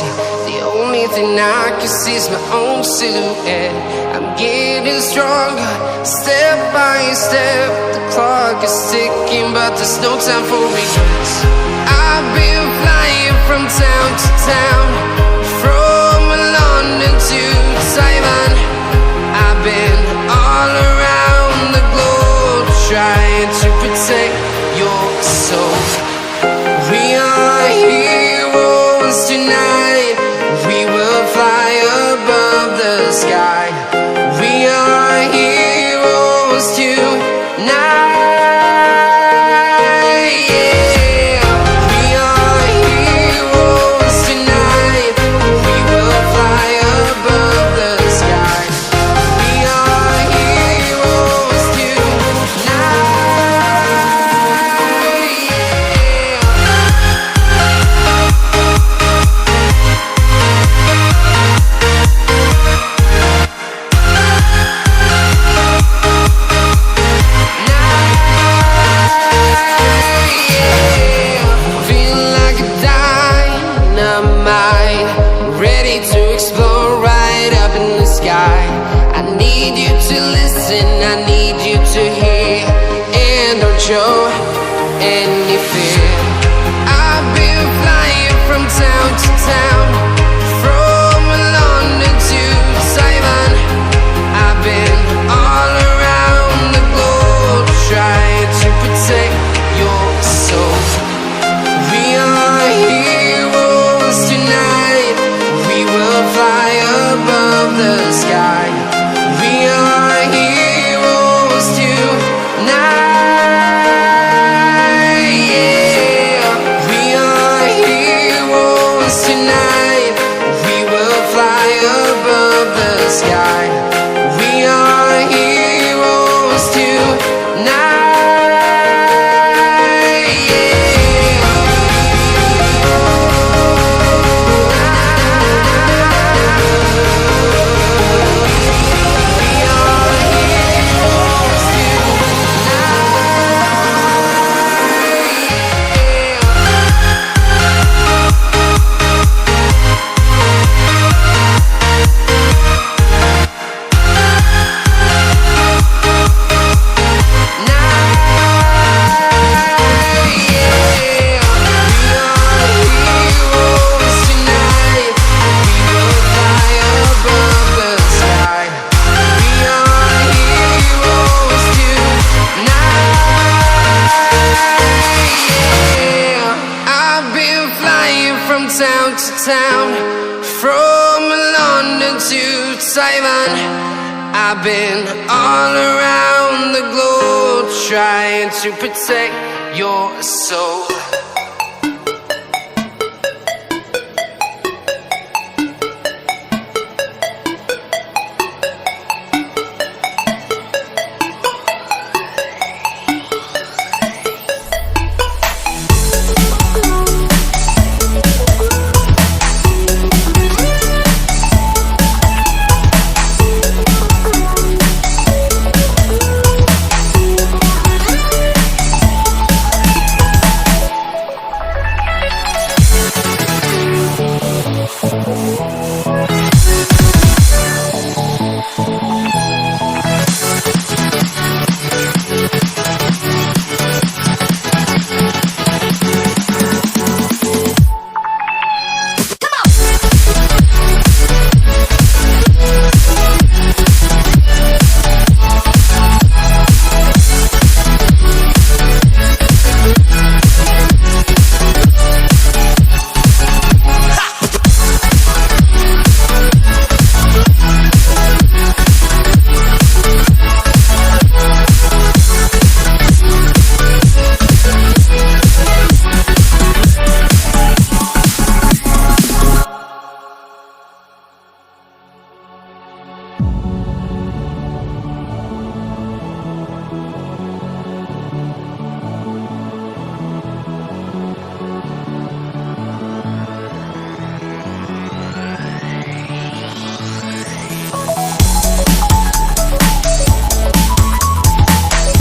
empty. The only thing I can see is my own silhouette. I'm getting stronger, step by step. The clock is ticking, but there's no time for regrets. I've been flying from town to town, from London to Taiwan. I've been all around the globe, trying to protect your soul. We are heroes tonight. We will fly above the sky. We are heroes tonight. I need you to listen, I need you to hear, and don't show any fear. I've been flying from town to town, from London to Taiwan. I've been all around the globe, trying to protect your soul. We are heroes tonight. We will fly above the sky. We are heroes tonight. Yeah, we are heroes tonight. We will fly above the sky. We are heroes tonight. From town to town, from London to Taiwan. I've been all around the globe, trying to protect your soul.